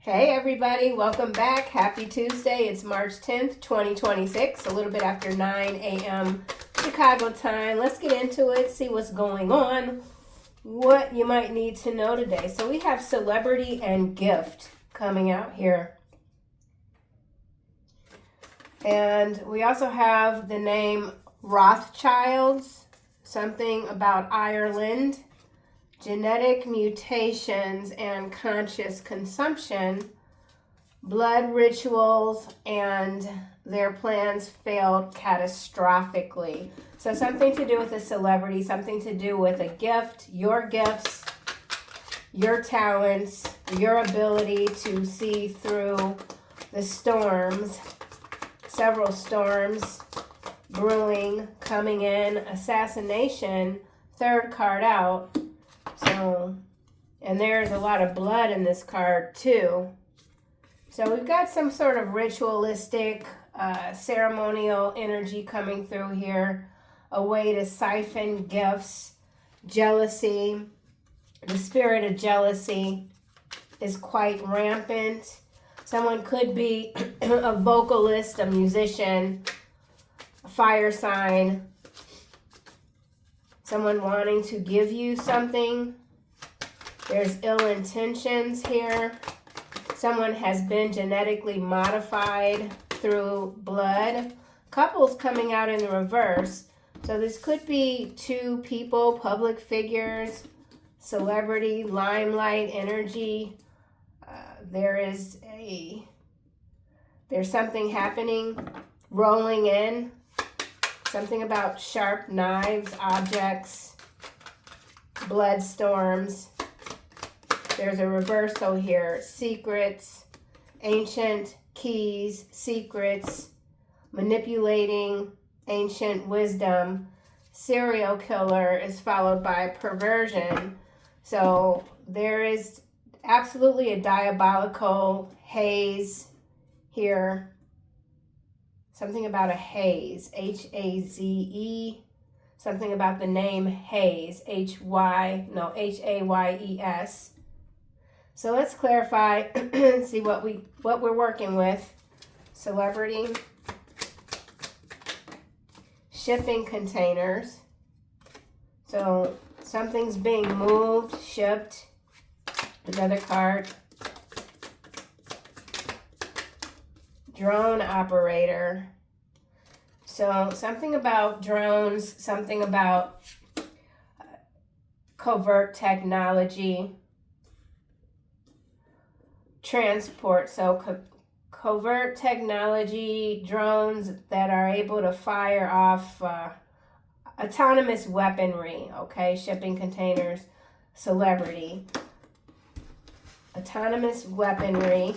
Hey everybody, welcome back. Happy Tuesday. It's March 10th, 2026, a little bit after 9 a.m. Chicago time. Let's get into it, see what's going on, what you might need to know today. So we have celebrity and gift coming out here. And we also have the name Rothschilds, something about Ireland, genetic mutations and conscious consumption, blood rituals, and their plans failed catastrophically. So something to do with a celebrity, something to do with a gift, your gifts, your talents, your ability to see through the storms, several storms brewing, coming in, assassination, third card out. So, and there's a lot of blood in this card too. So we've got some sort of ritualistic, ceremonial energy coming through here. A way to siphon gifts, jealousy. The spirit of jealousy is quite rampant. Someone could be a vocalist, a musician, a fire sign. Someone wanting to give you something. There's ill intentions here. Someone has been genetically modified through blood. Couples coming out in the reverse. So this could be two people, public figures, celebrity, limelight energy. There's something happening, rolling in. Something about sharp knives, objects, blood storms. There's a reversal here. Secrets, ancient keys, secrets, manipulating ancient wisdom. Serial killer is followed by perversion. So there is absolutely a diabolical haze here. Something about a haze, H-A-Z-E. Something about the name Hayes, H-A-Y-E-S. So let's clarify and see what we're working with. Celebrity. Shipping containers. So something's being moved, shipped. Another card. Drone operator. So something about drones, something about covert technology, transport. So covert technology, drones that are able to fire off autonomous weaponry. Okay, shipping containers, celebrity, autonomous weaponry.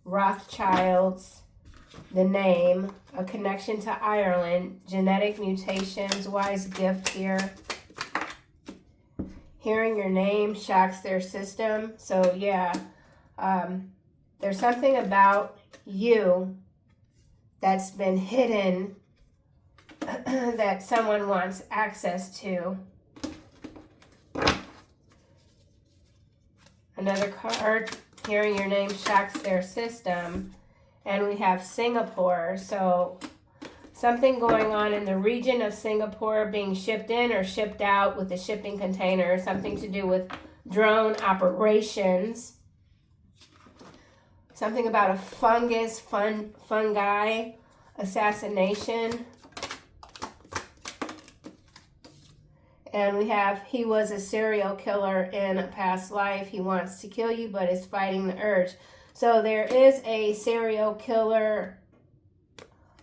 Rothschilds, the name, a connection to Ireland, genetic mutations, wise gift here. Hearing your name shocks their system. So yeah, there's something about you that's been hidden that someone wants access to. Another card. Hearing your name shocks their system. And we have Singapore. So something going on in the region of Singapore being shipped in or shipped out with the shipping container. Something to do with drone operations. Something about a fungi assassination. And we have, he was a serial killer in a past life. He wants to kill you, but is fighting the urge. So there is a serial killer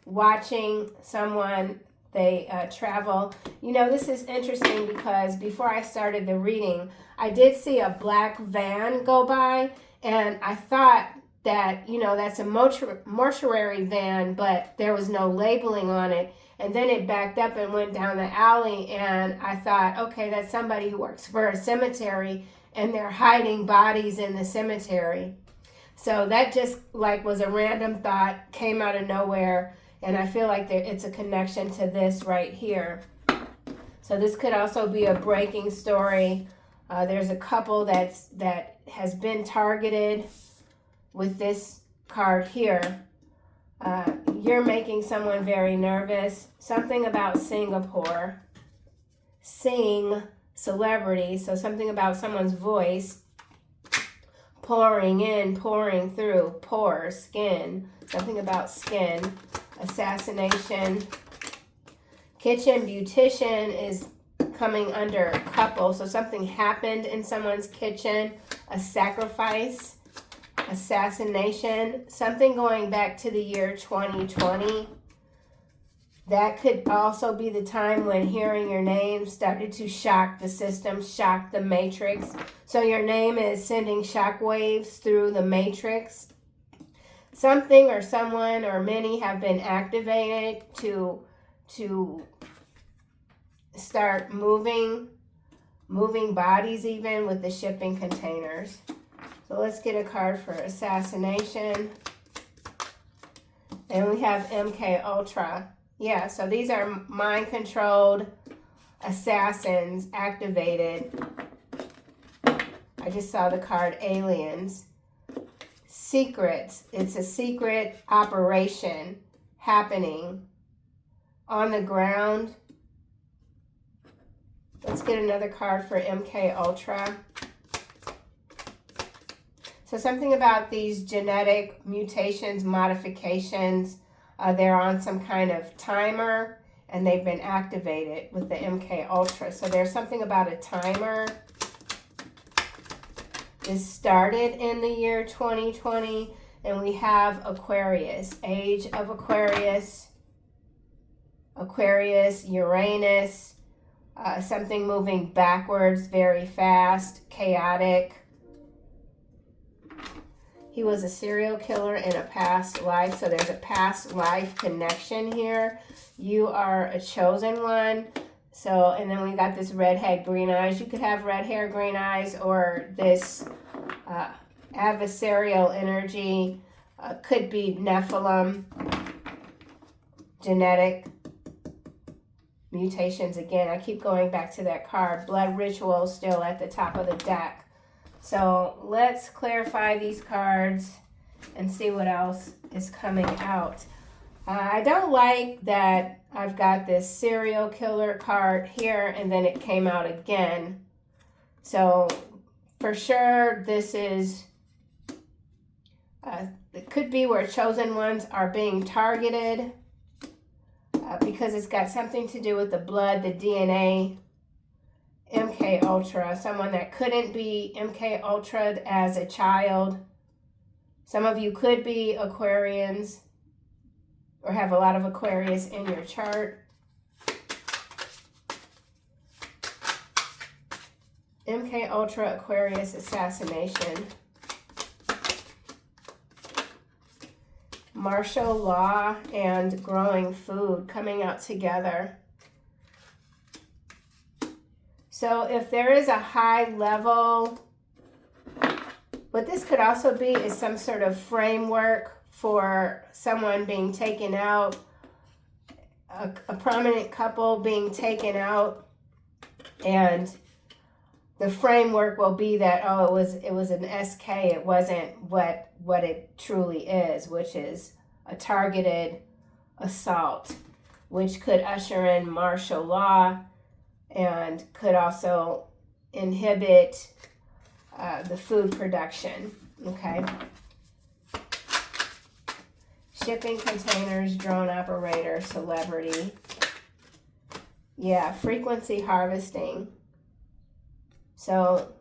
watching someone. They travel. You know, this is interesting because before I started the reading, I did see a black van go by. And I thought that, you know, that's a mortuary van, but there was no labeling on it. And then it backed up and went down the alley, and I thought, okay, that's somebody who works for a cemetery, and they're hiding bodies in the cemetery. So that just like was a random thought, came out of nowhere, and I feel like it's a connection to this right here. So this could also be a breaking story. There's a couple that has been targeted with this card here. You're making someone very nervous. Something about Singapore. Sing, celebrity, so something about someone's voice. Pouring in, pouring through, pour, skin, something about skin. Assassination. Kitchen beautician is coming under couple, so something happened in someone's kitchen. A sacrifice. Assassination, something going back to the year 2020. That could also be the time when hearing your name started to shock the system, shock the matrix. So your name is sending shockwaves through the matrix. Something or someone or many have been activated to start moving bodies even with the shipping containers. So let's get a card for assassination. And we have MK Ultra. Yeah, so these are mind-controlled assassins activated. I just saw the card aliens. Secrets. It's a secret operation happening on the ground. Let's get another card for MK Ultra. So something about these genetic mutations, modifications, they're on some kind of timer and they've been activated with the MK Ultra. So there's something about a timer. This started in the year 2020 and we have Aquarius, age of Aquarius, Uranus, something moving backwards very fast, chaotic. He was a serial killer in a past life, so there's a past life connection here. You are a chosen one. So, and then we got this red head, green eyes. You could have red hair, green eyes, or this adversarial energy. Could be Nephilim, genetic mutations. Again, I keep going back to that card. Blood ritual still at the top of the deck. So let's clarify these cards and see what else is coming out. I don't like that I've got this serial killer card here and then it came out again. So for sure this is, it could be where chosen ones are being targeted because it's got something to do with the blood, the DNA. MK Ultra, someone that couldn't be MK Ultra as a child. Some of you could be Aquarians or have a lot of Aquarius in your chart. MK Ultra Aquarius assassination. Martial law and growing food coming out together. So if there is a high level, what this could also be is some sort of framework for someone being taken out, a prominent couple being taken out, and the framework will be that, oh, it was an SK, it wasn't what it truly is, which is a targeted assault, which could usher in martial law and could also inhibit the food production, okay? Shipping containers, drone operator, celebrity. Yeah, frequency harvesting. So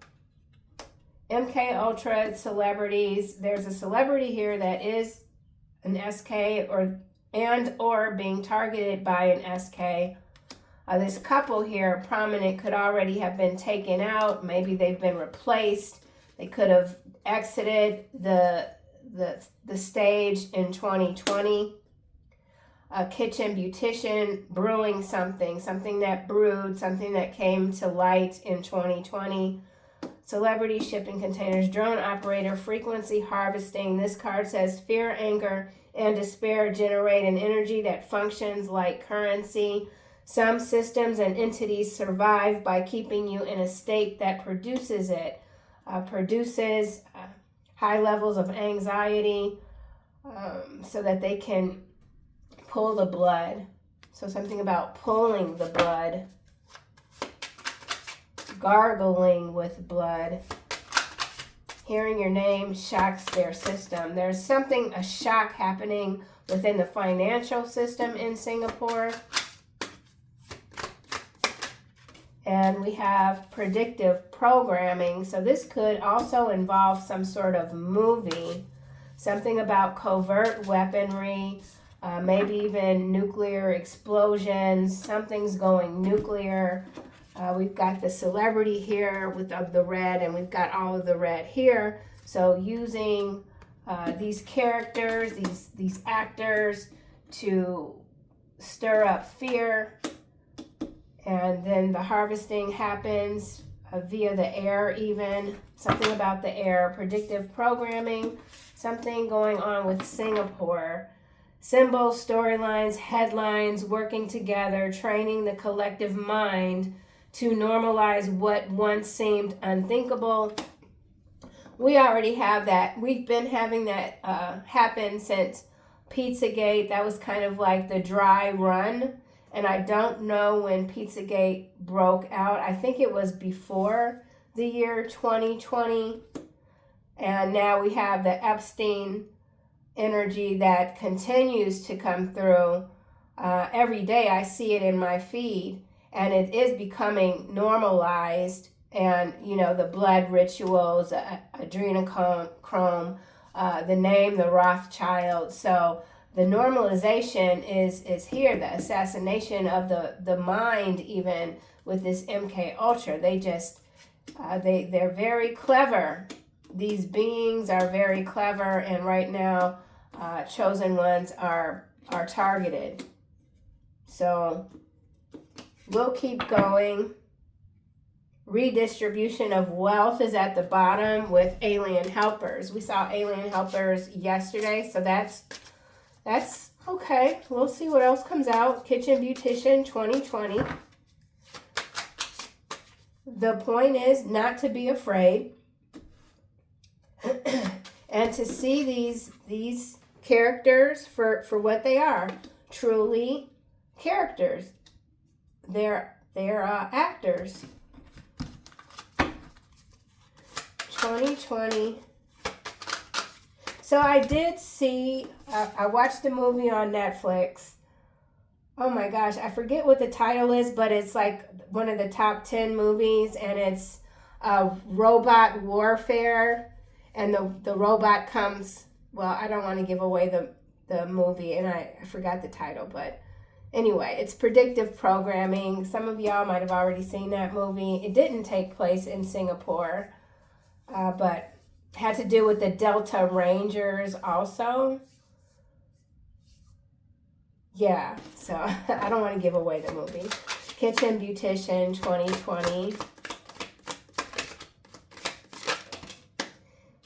MK Ultra celebrities, there's a celebrity here that is an SK or being targeted by an SK. This couple here, prominent, could already have been taken out. Maybe they've been replaced. They could have exited the stage in 2020. A kitchen beautician brewing something that brewed, something that came to light in 2020. Celebrity shipping containers, drone operator, frequency harvesting. This card says fear, anger, and despair generate an energy that functions like currency. Some systems and entities survive by keeping you in a state that produces it. high levels of anxiety, so that they can pull the blood. So something about pulling the blood, gargling with blood. Hearing your name shocks their system. There's something, a shock happening within the financial system in Singapore. And we have predictive programming. So this could also involve some sort of movie. Something about covert weaponry, maybe even nuclear explosions. Something's going nuclear. We've got the celebrity here with the red, and we've got all of the red here. So using these characters, these actors, to stir up fear. And then the harvesting happens via the air even. Something about the air. Predictive programming. Something going on with Singapore. Symbols, storylines, headlines, working together, training the collective mind to normalize what once seemed unthinkable. We already have that. We've been having that happen since Pizzagate. That was kind of like the dry run. And I don't know when Pizzagate broke out. I think it was before the year 2020. And now we have the Epstein energy that continues to come through. Every day I see it in my feed. And it is becoming normalized. And, you know, the blood rituals, adrenochrome, the name, the Rothschild. So the normalization is here, the assassination of the mind, even with this MK Ultra. They just, they're very clever. These beings are very clever, and right now, chosen ones are targeted. So we'll keep going. Redistribution of wealth is at the bottom with alien helpers. We saw alien helpers yesterday, so that's okay. We'll see what else comes out. Kitchen Beautician 2020. The point is not to be afraid and to see these characters for what they are. Truly characters. They're actors. 2020. So I did see, I watched a movie on Netflix. Oh my gosh, I forget what the title is, but it's like one of the top 10 movies, and it's robot warfare. And the robot comes, well, I don't want to give away the movie, and I forgot the title, but anyway, it's predictive programming. Some of y'all might have already seen that movie. It didn't take place in Singapore, but had to do with the Delta Rangers also. Yeah, so I don't want to give away the movie. Kitchen Beautician 2020.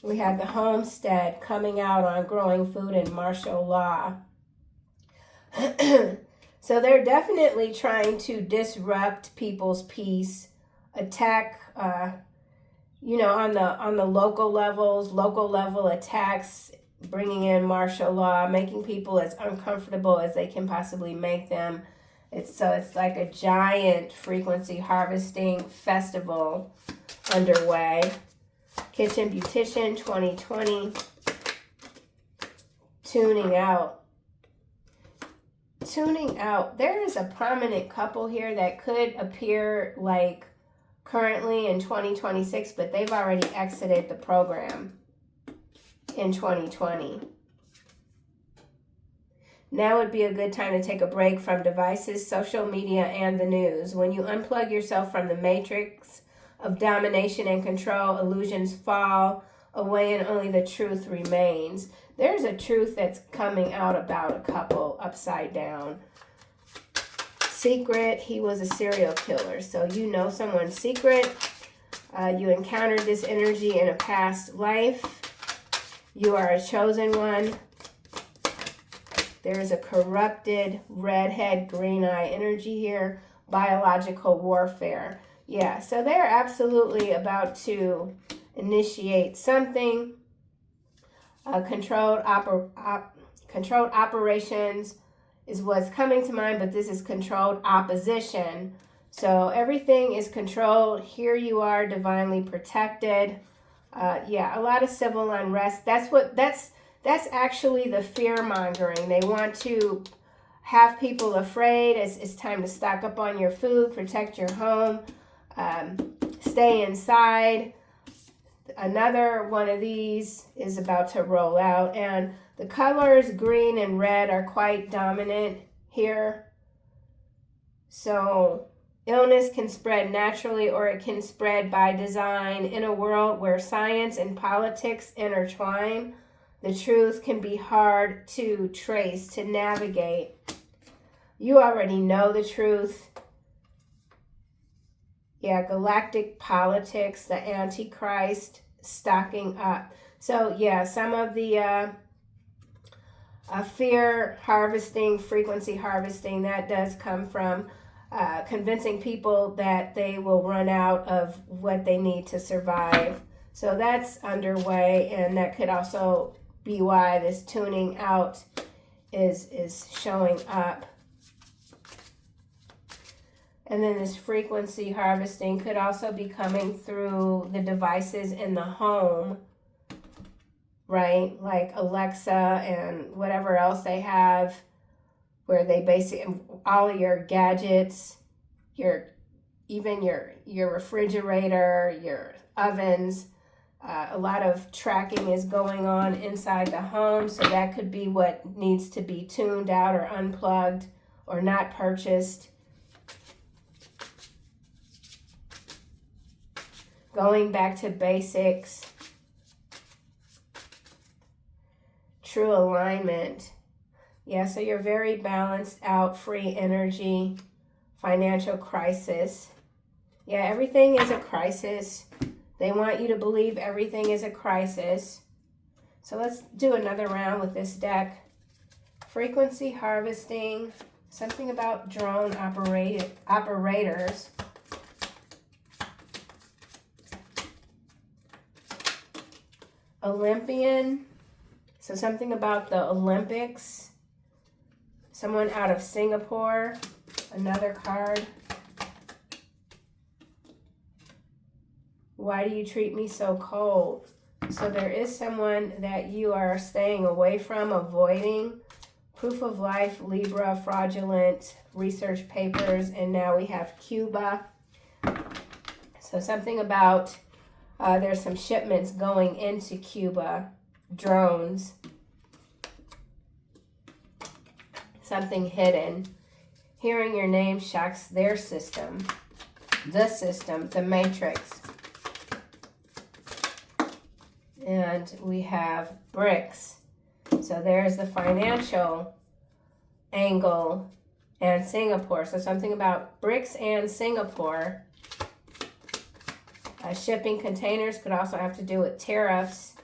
We have the Homestead coming out on growing food and martial law. So they're definitely trying to disrupt people's peace, attack, on the local levels, local level attacks, bringing in martial law, making people as uncomfortable as they can possibly make them. It's like a giant frequency harvesting festival underway. Kitchen Beautician 2020. Tuning out. There is a prominent couple here that could appear like currently in 2026, but they've already exited the program in 2020. Now would be a good time to take a break from devices, social media, and the news. When you unplug yourself from the matrix of domination and control, illusions fall away and only the truth remains. There's a truth that's coming out about a couple upside down. Secret, he was a serial killer. So you know someone's secret. You encountered this energy in a past life. You are a chosen one. There is a corrupted redhead green eye energy here. Biological warfare. Yeah, so they're absolutely about to initiate something. Controlled operations is what's coming to mind, but this is controlled opposition. So everything is controlled. Here you are, divinely protected. Yeah, a lot of civil unrest. That's actually the fear mongering. They want to have people afraid. It's time to stock up on your food, protect your home, stay inside. Another one of these is about to roll out, and the colors green and red are quite dominant here. So illness can spread naturally or it can spread by design. In a world where science and politics intertwine, the truth can be hard to trace, to navigate. You already know the truth. Yeah, galactic politics, the Antichrist, stocking up. So yeah, some of the fear harvesting, frequency harvesting, that does come from convincing people that they will run out of what they need to survive. So that's underway, and that could also be why this tuning out is showing up. And then this frequency harvesting could also be coming through the devices in the home, right? Like Alexa and whatever else they have, where they basically, all of your gadgets, even your refrigerator, your ovens, a lot of tracking is going on inside the home. So that could be what needs to be tuned out or unplugged or not purchased. Going back to basics, true alignment. Yeah, so you're very balanced out, free energy, financial crisis. Yeah, everything is a crisis. They want you to believe everything is a crisis. So let's do another round with this deck. Frequency harvesting, something about drone operators. Olympian, so something about the Olympics. Someone out of Singapore, another card. Why do you treat me so cold? So there is someone that you are staying away from, avoiding. Proof of life, Libra, fraudulent, research papers, and now we have Cuba. So something about there's some shipments going into Cuba, drones, something hidden. Hearing your name shocks their system, the matrix. And we have BRICS. So there's the financial angle and Singapore. So something about BRICS and Singapore. Shipping containers could also have to do with tariffs.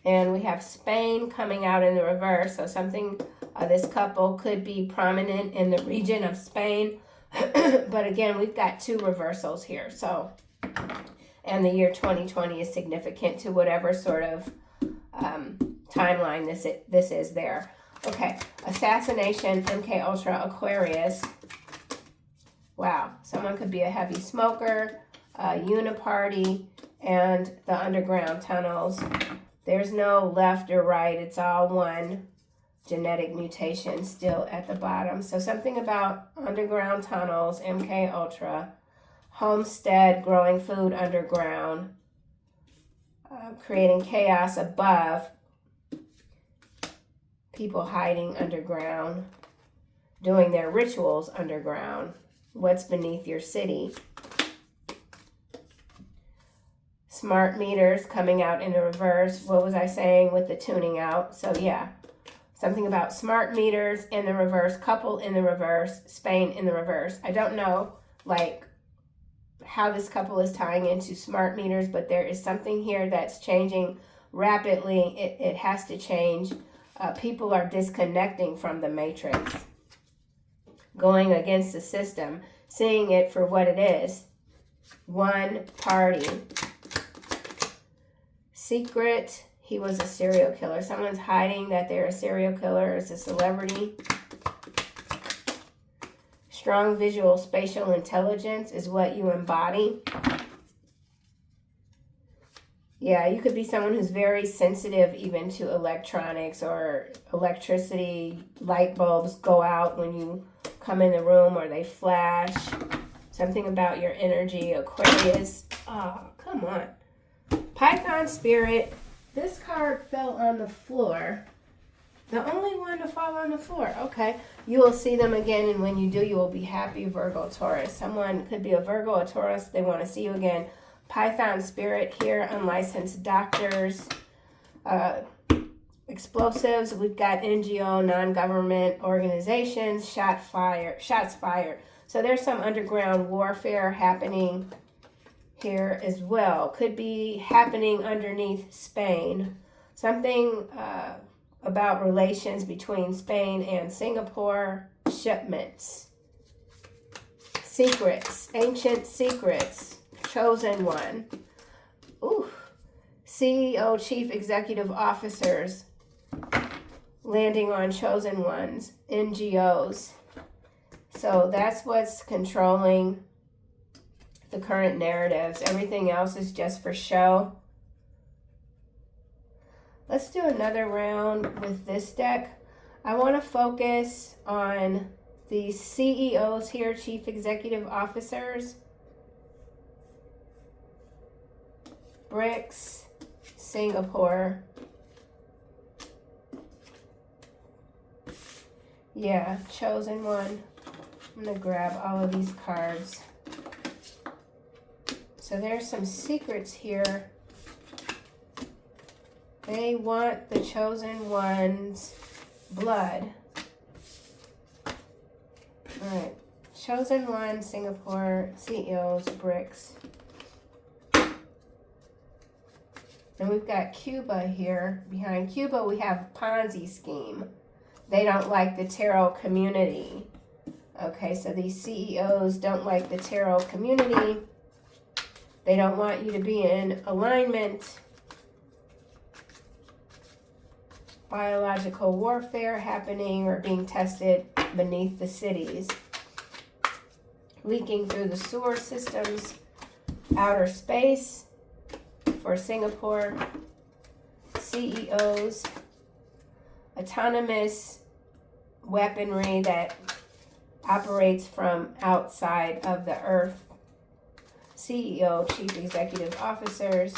And we have Spain coming out in the reverse. So something, this couple could be prominent in the region of Spain. But again, we've got two reversals here. So, and the year 2020 is significant to whatever sort of timeline this is there. Okay, assassination, MK Ultra, Aquarius. Wow, someone could be a heavy smoker, uniparty, and the underground tunnels. There's no left or right. It's all one. Genetic mutation still at the bottom. So something about underground tunnels, MK Ultra, homestead, growing food underground, creating chaos above, people hiding underground, doing their rituals underground. What's beneath your city? Smart meters coming out in the reverse. What was I saying with the tuning out? So yeah, something about smart meters in the reverse, couple in the reverse, Spain in the reverse. I don't know like how this couple is tying into smart meters, but there is something here that's changing rapidly. It has to change. People are disconnecting from the matrix, going against the system, seeing it for what it is. One party. Secret. He was a serial killer. Someone's hiding that they're a serial killer as a celebrity. Strong visual spatial intelligence is what you embody. Yeah, you could be someone who's very sensitive even to electronics or electricity. Light bulbs go out when you come in the room or they flash. Something about your energy. Aquarius. Oh, come on. Python Spirit. This card fell on the floor. The only one to fall on the floor. Okay. You will see them again, and when you do, you will be happy. Virgo, Taurus. Someone could be a Virgo or Taurus. They want to see you again. Python Spirit here. Unlicensed doctors. Explosives. We've got NGO, non-government organizations. Shots fired. So there's some underground warfare happening here as well. Could be happening underneath Spain. Something about relations between Spain and Singapore. Shipments. Secrets. Ancient secrets. Chosen one. Ooh. CEO, chief executive officers. Landing on chosen ones. NGOs. So that's what's controlling the current narratives. Everything else is just for show. Let's do another round with this deck. I want to focus on the CEOs here, chief executive officers. BRICS, Singapore. Yeah, chosen one. I'm going to grab all of these cards. So there's some secrets here. They want the chosen one's blood. All right. Chosen one, Singapore, CEOs, BRICS. And we've got Cuba here. Behind Cuba, we have Ponzi scheme. They don't like the tarot community. Okay, so these CEOs don't like the tarot community. They don't want you to be in alignment. Biological warfare happening or being tested beneath the cities. Leaking through the sewer systems. Outer space for Singapore. CEOs. Autonomous weaponry that operates from outside of the earth. CEO, chief executive officers.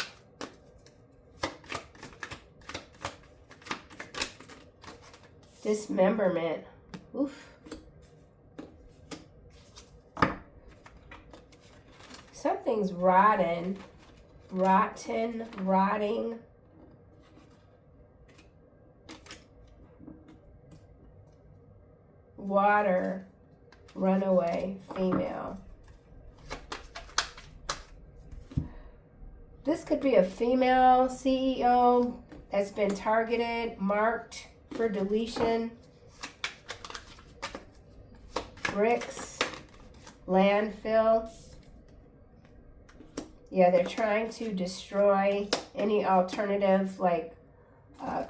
Dismemberment. Oof. Something's rotting. Rotting. Water. Runaway. Female. This could be a female CEO that's been targeted, marked for deletion. BRICS. Landfill. Yeah, they're trying to destroy any alternative like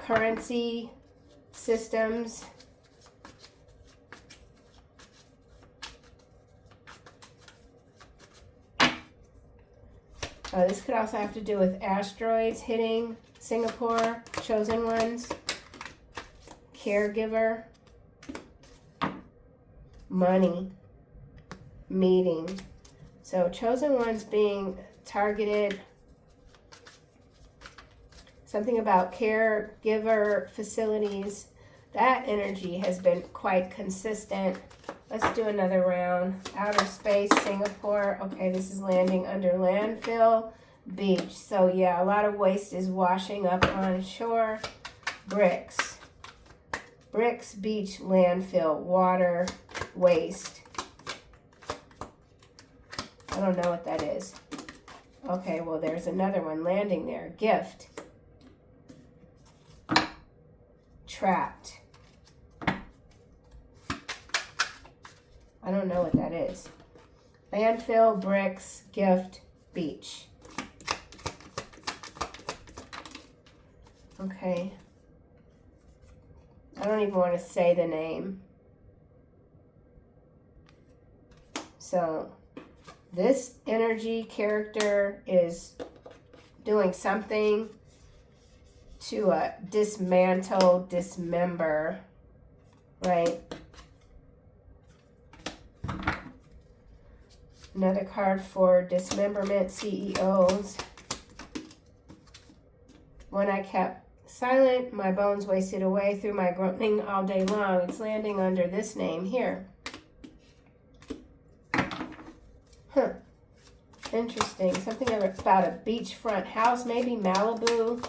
currency systems. This could also have to do with asteroids hitting Singapore, chosen ones, caregiver, money, meeting. So chosen ones being targeted, something about caregiver facilities. That energy has been quite consistent. Let's do another round. Outer space, Singapore. Okay, this is landing under landfill, beach. So yeah, a lot of waste is washing up on shore. BRICS. BRICS, beach, landfill, water, waste. I don't know what that is. Okay, well, there's another one landing there. Gift. Trapped. I don't know what that is. Landfill, BRICS, gift, beach. Okay. I don't even want to say the name. So this energy character is doing something to dismantle, dismember, right? Another card for dismemberment, CEOs. When I kept silent, my bones wasted away through my groaning all day long. It's landing under this name here. Huh. Interesting. Something about a beachfront house, maybe Malibu,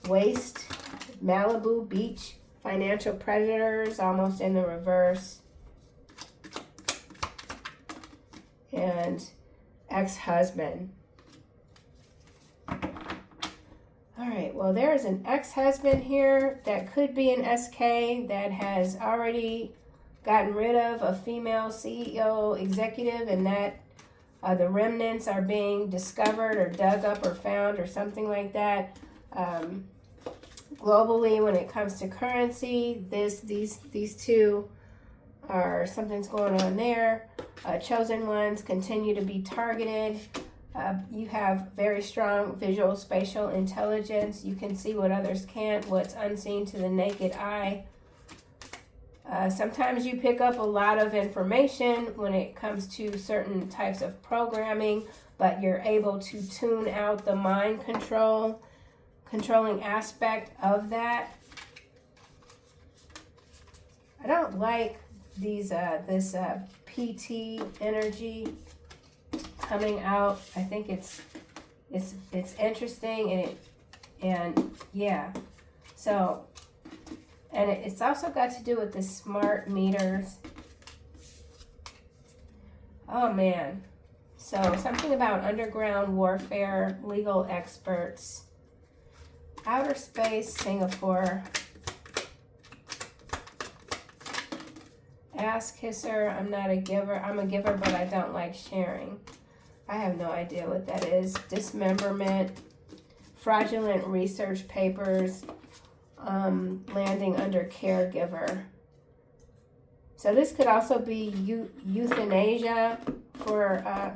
waste, Malibu beach, financial predators, almost in the reverse. And ex-husband. All right, well, there is an ex-husband here that could be an SK that has already gotten rid of a female CEO executive, and that the remnants are being discovered or dug up or found or something like that. Globally, when it comes to currency, these two are, something's going on there. Chosen ones continue to be targeted. You have very strong visual spatial intelligence. You can see what others can't, what's unseen to the naked eye. Sometimes you pick up a lot of information when it comes to certain types of programming, but you're able to tune out the mind controlling aspect of that. I don't like these this PT energy coming out. I think it's interesting, and yeah. So, and it's also got to do with the smart meters. Oh man. So something about underground warfare, legal experts, outer space, Singapore. Ass kisser, I'm not a giver. I'm a giver, but I don't like sharing. I have no idea what that is. Dismemberment, fraudulent research papers, landing under caregiver. So this could also be euthanasia for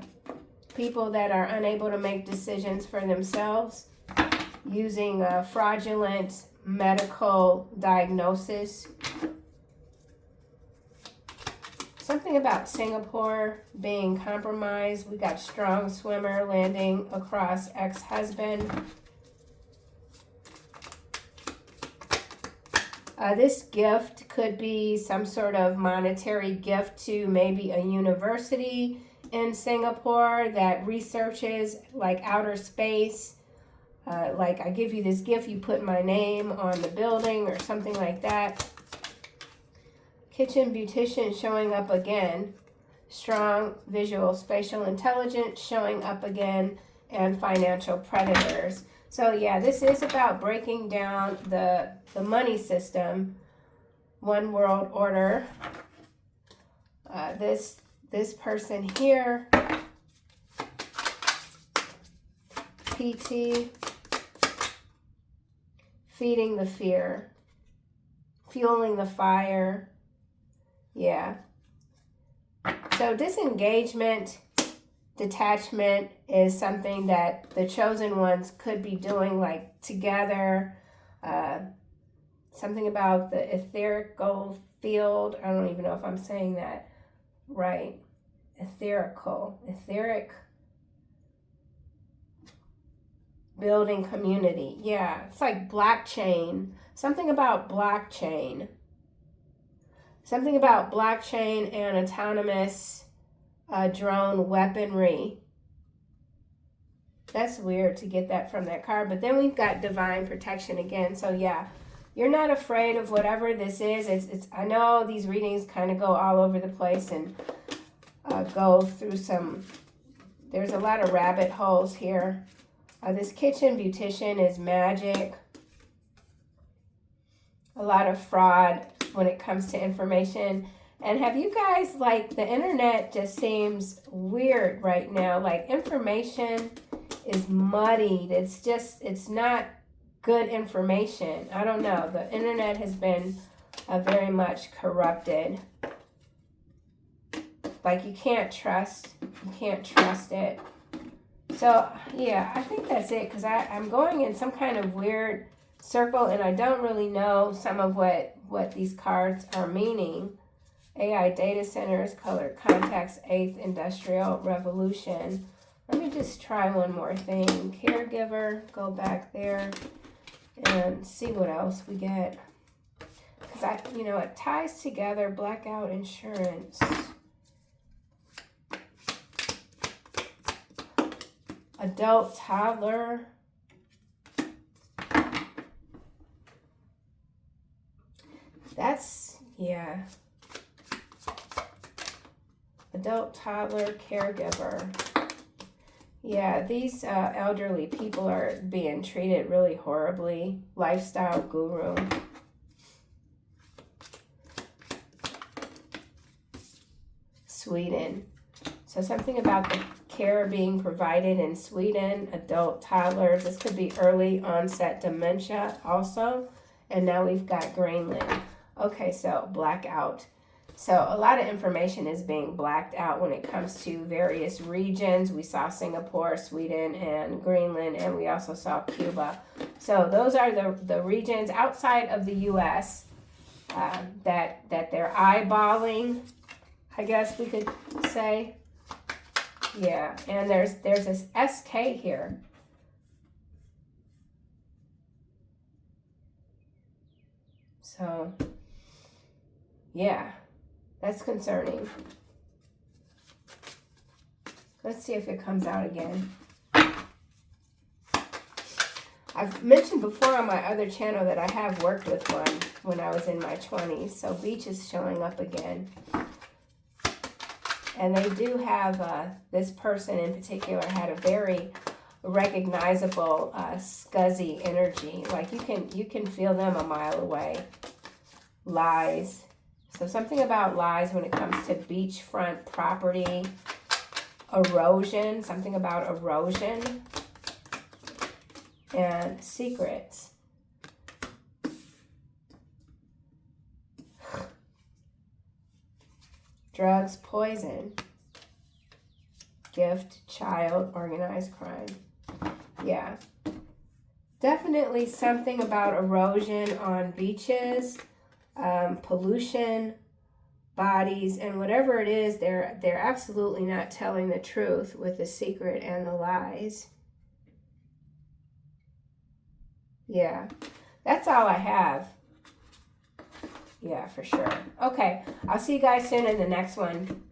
people that are unable to make decisions for themselves, using fraudulent medical diagnosis. Something about Singapore being compromised. We got strong swimmer landing across ex-husband. This gift could be some sort of monetary gift to maybe a university in Singapore that researches like outer space. Like I give you this gift, you put my name on the building or something like that. Kitchen beautician showing up again. Strong visual spatial intelligence showing up again, and financial predators. So yeah, this is about breaking down the money system, one world order. This person here, PT, feeding the fear, fueling the fire. Yeah. So disengagement, detachment is something that the chosen ones could be doing, like together. Something about the etherical field. I don't even know if I'm saying that right. Etheric building community. Yeah, it's like blockchain. Something about blockchain. Something about blockchain and autonomous drone weaponry. That's weird to get that from that card. But then we've got divine protection again. So yeah, you're not afraid of whatever this is. It's I know these readings kind of go all over the place and go through some, there's a lot of rabbit holes here. This kitchen beautician is magic. A lot of fraud when it comes to information. And have you guys, like, the internet just seems weird right now. Like, information is muddied. It's just, it's not good information. I don't know. The internet has been very much corrupted. Like you can't trust it. So yeah, I think that's it, because I'm going in some kind of weird circle and I don't really know some of what these cards are meaning. AI data centers, colored contacts, 8th industrial revolution. Let me just try one more thing. Caregiver, go back there and see what else we get. Because it ties together blackout insurance. Adult toddler. That's, yeah. Adult toddler caregiver. Yeah, these elderly people are being treated really horribly. Lifestyle guru. Sweden. So something about the care being provided in Sweden. Adult toddlers. This could be early onset dementia also. And now we've got Greenland. Okay, so blackout. So a lot of information is being blacked out when it comes to various regions. We saw Singapore, Sweden, and Greenland, and we also saw Cuba. So those are the regions outside of the U.S. That they're eyeballing, I guess we could say. Yeah, and there's this SK here. So, yeah. That's concerning. Let's see if it comes out again. I've mentioned before on my other channel that I have worked with one when I was in my 20s. So Beach is showing up again. And they do have, this person in particular had a very recognizable scuzzy energy. Like you can feel them a mile away. Lies. So something about lies when it comes to beachfront property, erosion, something about erosion, and secrets. Drugs, poison, gift, child, organized crime. Yeah. Definitely something about erosion on beaches. Pollution, bodies, and whatever it is, they're absolutely not telling the truth with the secret and the lies. Yeah, that's all I have. Yeah, for sure. Okay, I'll see you guys soon in the next one.